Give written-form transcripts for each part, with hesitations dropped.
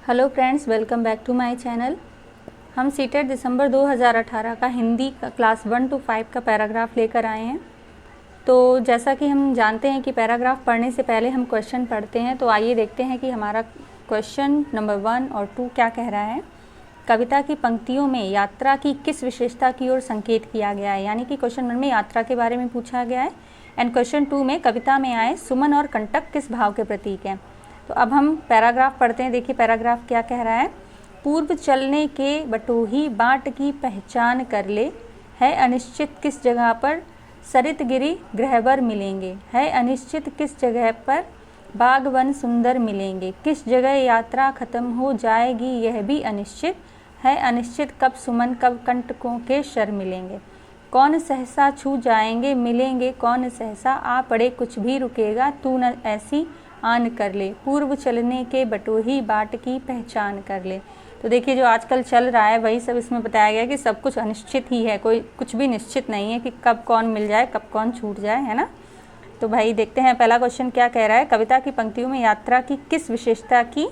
Hello friends, welcome back to my channel. हम CTET दिसंबर 2018 का हिंदी का क्लास 1 to 5 का पैराग्राफ लेकर आए हैं। तो जैसा कि हम जानते हैं कि पैराग्राफ पढ़ने से पहले हम क्वेश्चन पढ़ते हैं, तो आइए देखते हैं कि हमारा क्वेश्चन नंबर 1 और 2 क्या कह रहा है। कविता की पंक्तियों में यात्रा की किस विशेषता की ओर संकेत किया गया है, यानी कि क्वेश्चन 1 में यात्रा के बारे में पूछा गया है एंड क्वेश्चन 2 में कविता में आए सुमन और कंटक किस भाव के प्रतीक हैं। तो अब हम पैराग्राफ पढ़ते हैं। देखिए पैराग्राफ क्या कह रहा है। पूर्व चलने के बटोही बाट की पहचान कर ले, है अनिश्चित किस जगह पर सरित गिरी गृहबर मिलेंगे, है अनिश्चित किस जगह पर बागवन सुंदर मिलेंगे, किस जगह यात्रा खत्म हो जाएगी यह भी अनिश्चित, है अनिश्चित कब सुमन कब कंटकों के शर मिलेंगे, कौन सहसा छू जाएंगे मिलेंगे कौन सहसा आ पड़े कुछ भी रुकेगा तू न ऐसी आन कर ले, पूर्व चलने के बटोही बाट की पहचान कर ले। तो देखिए जो आजकल चल रहा है वही सब इसमें बताया गया कि सब कुछ अनिश्चित ही है, कोई कुछ भी निश्चित नहीं है कि कब कौन मिल जाए कब कौन छूट जाए, है ना। तो भाई देखते हैं पहला क्वेश्चन क्या कह रहा है। कविता की पंक्तियों में यात्रा की किस विशेषता की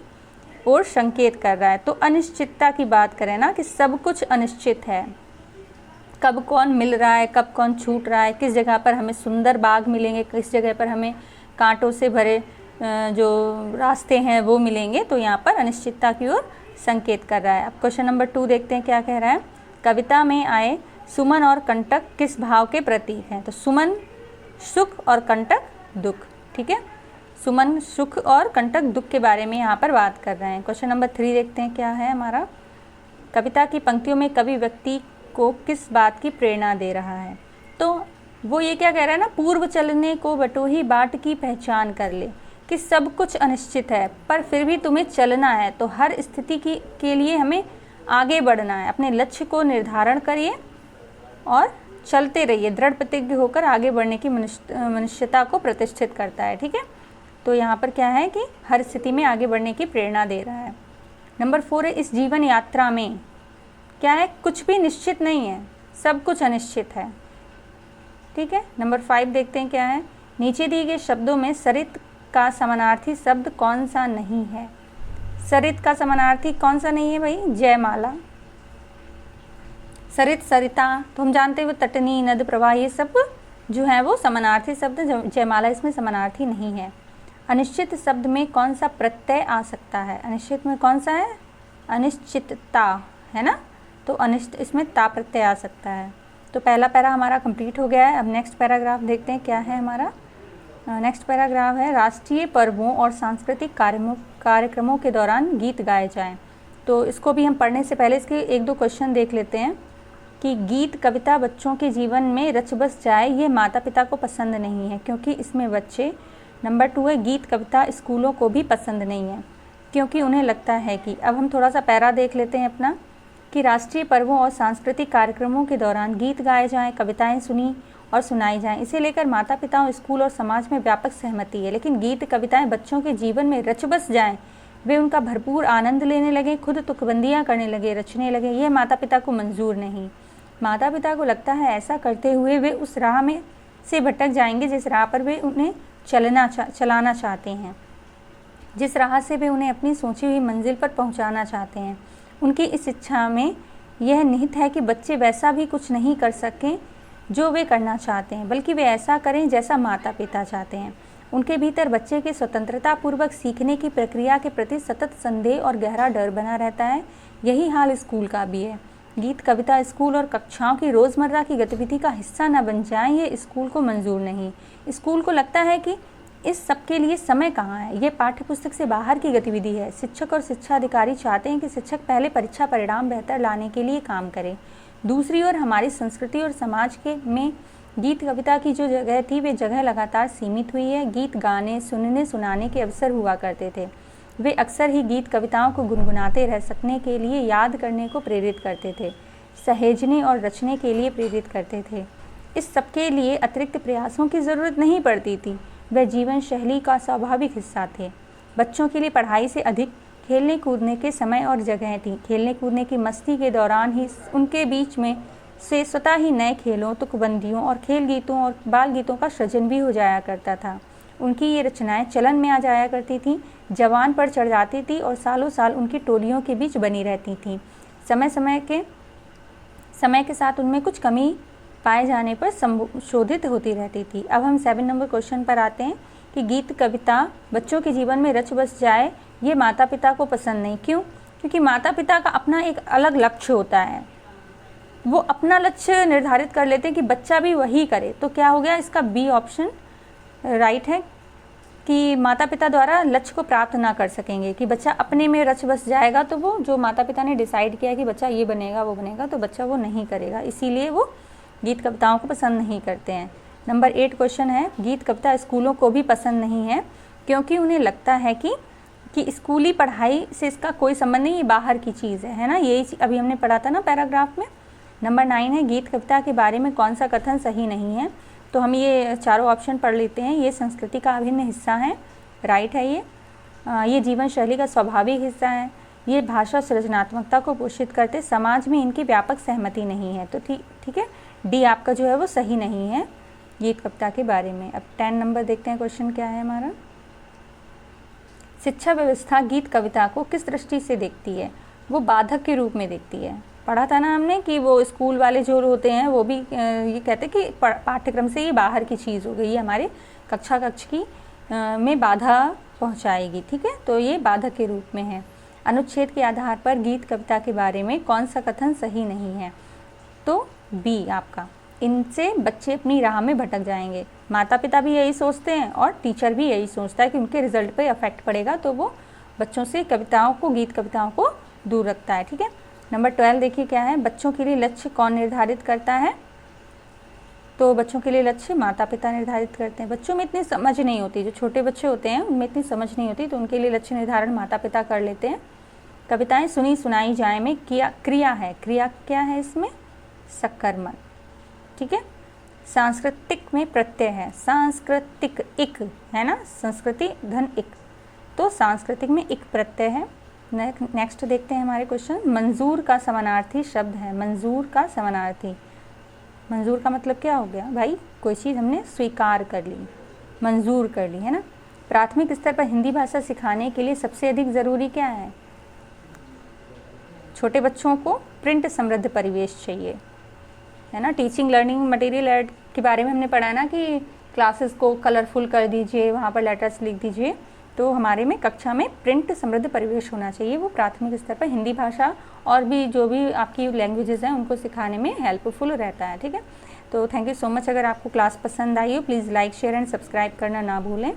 ओर संकेत कर रहा है। तो अनिश्चितता की बात करें ना, कि सब कुछ अनिश्चित है, कब कौन मिल रहा है कब कौन छूट रहा है, किस जगह पर हमें सुंदर बाग मिलेंगे, किस जगह पर हमें कांटों से भरे जो रास्ते हैं वो मिलेंगे। तो यहाँ पर अनिश्चितता की ओर संकेत कर रहा है। अब क्वेश्चन नंबर 2 देखते हैं क्या कह रहा है। कविता में आए सुमन और कंटक किस भाव के प्रतीक हैं। तो सुमन सुख और कंटक दुख, ठीक है। सुमन सुख और कंटक दुख के बारे में यहाँ पर बात कर रहे हैं। क्वेश्चन नंबर 3 देखते हैं क्या है हमारा। कविता की पंक्तियों में कवि व्यक्ति को किस बात की प्रेरणा दे रहा है। तो वो ये क्या कह रहा है ना, पूर्व चलने को बटोही बाट की पहचान कर ले, कि सब कुछ अनिश्चित है पर फिर भी तुम्हें चलना है। तो हर स्थिति के लिए हमें आगे बढ़ना है, अपने लक्ष्य को निर्धारण करिए और चलते रहिए, दृढ़ प्रतिज्ञ होकर आगे बढ़ने की मनुष्यता को प्रतिष्ठित करता है, ठीक है। तो यहाँ पर क्या है कि हर स्थिति में आगे बढ़ने की प्रेरणा दे रहा है। नंबर 4 है इस जीवन यात्रा में क्या है, कुछ भी निश्चित नहीं है, सब कुछ अनिश्चित है, ठीक है। नंबर 5 देखते हैं क्या है। नीचे दिए गए शब्दों में सरित का समानार्थी शब्द कौन सा नहीं है। सरित का समानार्थी कौन सा नहीं है भाई, जयमाला। सरित सरिता तो हम जानते हैं वो तटनी नद प्रवाह ये सब जो है वो समानार्थी शब्द, जयमाला इसमें समानार्थी नहीं है। अनिश्चित शब्द में कौन सा प्रत्यय आ सकता है। अनिश्चित में कौन सा है, अनिश्चितता, है ना। तो अनिश्चित इसमें ता प्रत्यय आ सकता है। तो पहला पैरा हमारा कंप्लीट हो गया है। अब नेक्स्ट पैराग्राफ देखते हैं क्या है हमारा। नेक्स्ट पैराग्राफ है राष्ट्रीय पर्वों और सांस्कृतिक कार्यक्रमों के दौरान गीत गाए जाएं। तो इसको भी हम पढ़ने से पहले इसके 1-2 क्वेश्चन देख लेते हैं कि गीत कविता बच्चों के जीवन में रच बस जाए ये माता पिता को पसंद नहीं है, क्योंकि इसमें बच्चे। नंबर 2 है गीत कविता स्कूलों को भी पसंद नहीं है, क्योंकि उन्हें लगता है कि। अब हम थोड़ा सा पैरा देख लेते हैं अपना, कि राष्ट्रीय पर्वों और सांस्कृतिक कार्यक्रमों के दौरान गीत गाए जाएँ, कविताएँ सुनी और सुनाई जाएं। इसे लेकर माता पिताओं, स्कूल और समाज में व्यापक सहमति है। लेकिन गीत कविताएं बच्चों के जीवन में रच बस जाएं, वे उनका भरपूर आनंद लेने लगे, खुद तुकबंदियां करने लगे, रचने लगे, यह माता पिता को मंजूर नहीं। माता पिता को लगता है ऐसा करते हुए वे उस राह में से भटक जाएंगे जिस राह पर वे उन्हें चलाना चाहते हैं, जिस राह से वे उन्हें अपनी सोची हुई मंजिल पर पहुँचाना चाहते हैं। उनकी इस इच्छा में यह निहित है कि बच्चे वैसा भी कुछ नहीं कर सकें जो वे करना चाहते हैं, बल्कि वे ऐसा करें जैसा माता पिता चाहते हैं। उनके भीतर बच्चे के स्वतंत्रता पूर्वक सीखने की प्रक्रिया के प्रति सतत संदेह और गहरा डर बना रहता है। यही हाल स्कूल का भी है। गीत कविता स्कूल और कक्षाओं की रोज़मर्रा की गतिविधि का हिस्सा न बन जाएं, ये स्कूल को मंजूर नहीं। स्कूल को लगता है कि इस सब के लिए समय कहाँ है, ये पाठ्यपुस्तक से बाहर की गतिविधि है। शिक्षक और शिक्षा अधिकारी चाहते हैं कि शिक्षक पहले परीक्षा परिणाम बेहतर लाने के लिए काम करें। दूसरी ओर हमारी संस्कृति और समाज के में गीत कविता की जो जगह थी वे जगह लगातार सीमित हुई है। गीत गाने सुनने सुनाने के अवसर हुआ करते थे, वे अक्सर ही गीत कविताओं को गुनगुनाते रह सकने के लिए याद करने को प्रेरित करते थे, सहेजने और रचने के लिए प्रेरित करते थे। इस सब के लिए अतिरिक्त प्रयासों की ज़रूरत नहीं पड़ती थी, वे जीवन शैली का स्वाभाविक हिस्सा थे। बच्चों के लिए पढ़ाई से अधिक खेलने कूदने के समय और जगह थी। खेलने कूदने की मस्ती के दौरान ही उनके बीच में से स्वतः ही नए खेलों, तुकबंदियों और खेल गीतों और बाल गीतों का सृजन भी हो जाया करता था। उनकी ये रचनाएं चलन में आ जाया करती थीं, जवान पर चढ़ जाती थी और सालों साल उनकी टोलियों के बीच बनी रहती थीं। समय के साथ उनमें कुछ कमी पाए जाने पर संशोधित होती रहती थी। अब हम 7 नंबर क्वेश्चन पर आते हैं कि गीत कविता बच्चों के जीवन में रच बस जाए, ये माता पिता को पसंद नहीं। क्यों? क्योंकि माता पिता का अपना एक अलग लक्ष्य होता है, वो अपना लक्ष्य निर्धारित कर लेते हैं कि बच्चा भी वही करे। तो क्या हो गया, इसका बी ऑप्शन राइट है कि माता पिता द्वारा लक्ष्य को प्राप्त ना कर सकेंगे, कि बच्चा अपने में रच बस जाएगा तो वो जो माता पिता ने डिसाइड किया कि बच्चा ये बनेगा वो बनेगा, तो बच्चा वो नहीं करेगा, इसीलिए वो गीत कविताओं को पसंद नहीं करते हैं। नंबर 8 क्वेश्चन है, गीत कविता स्कूलों को भी पसंद नहीं है क्योंकि उन्हें लगता है कि स्कूली पढ़ाई से इसका कोई संबंध नहीं, ये बाहर की चीज़ है ना, यही अभी हमने पढ़ा था ना पैराग्राफ में। नंबर 9 है, गीत कविता के बारे में कौन सा कथन सही नहीं है। तो हम ये चारों ऑप्शन पढ़ लेते हैं। ये संस्कृति का अभिन्न हिस्सा है, राइट है ये जीवन शैली का स्वाभाविक हिस्सा है, ये भाषा सृजनात्मकता को पोषित करते, समाज में इनकी व्यापक सहमति नहीं है। तो ठीक है, डी आपका जो है वो सही नहीं है गीत कविता के बारे में। अब 10 नंबर देखते हैं, क्वेश्चन क्या है हमारा। शिक्षा व्यवस्था गीत कविता को किस दृष्टि से देखती है? वो बाधक के रूप में देखती है। पढ़ा था ना हमने कि वो स्कूल वाले जो होते हैं वो भी ये कहते हैं कि पाठ्यक्रम से ये बाहर की चीज़ हो गई, ये हमारे कक्ष की में बाधा पहुंचाएगी। ठीक है, तो ये बाधक के रूप में है। अनुच्छेद के आधार पर गीत कविता के बारे में कौन सा कथन सही नहीं है? तो बी आपका, इनसे बच्चे अपनी राह में भटक जाएंगे। माता पिता भी यही सोचते हैं और टीचर भी यही सोचता है कि उनके रिजल्ट पे अफेक्ट पड़ेगा, तो वो बच्चों से गीत कविताओं को दूर रखता है। ठीक है, नंबर 12 देखिए क्या है, बच्चों के लिए लक्ष्य कौन निर्धारित करता है? तो बच्चों के लिए लक्ष्य माता पिता निर्धारित करते हैं। बच्चों में इतनी समझ नहीं होती, जो छोटे बच्चे होते हैं उनमें इतनी समझ नहीं होती, तो उनके लिए लक्ष्य निर्धारण माता पिता कर लेते हैं। कविताएं सुनी सुनाई जाए में क्रिया है, क्रिया क्या है इसमें? सकर्मक। ठीक है, सांस्कृतिक में प्रत्यय है, सांस्कृतिक इक है ना, संस्कृति धन इक, तो सांस्कृतिक में इक प्रत्यय है। नेक्स्ट देखते हैं हमारे क्वेश्चन। मंजूर का समानार्थी शब्द है, मंजूर का समानार्थी, मंजूर का मतलब क्या हो गया भाई? कोई चीज़ हमने स्वीकार कर ली, मंजूर कर ली है ना। प्राथमिक स्तर पर हिंदी भाषा सिखाने के लिए सबसे अधिक ज़रूरी क्या है? छोटे बच्चों को प्रिंट समृद्ध परिवेश चाहिए, है ना। टीचिंग लर्निंग मटेरियल ऐड के बारे में हमने पढ़ा है ना कि क्लासेस को कलरफुल कर दीजिए, वहाँ पर लेटर्स लिख दीजिए, तो हमारे में कक्षा में प्रिंट समृद्ध परिवेश होना चाहिए। वो प्राथमिक स्तर पर हिंदी भाषा और भी जो भी आपकी लैंग्वेजेस हैं उनको सिखाने में हेल्पफुल रहता है। ठीक है, तो थैंक यू सो मच। अगर आपको क्लास पसंद आई हो please like share and subscribe करना ना भूलें।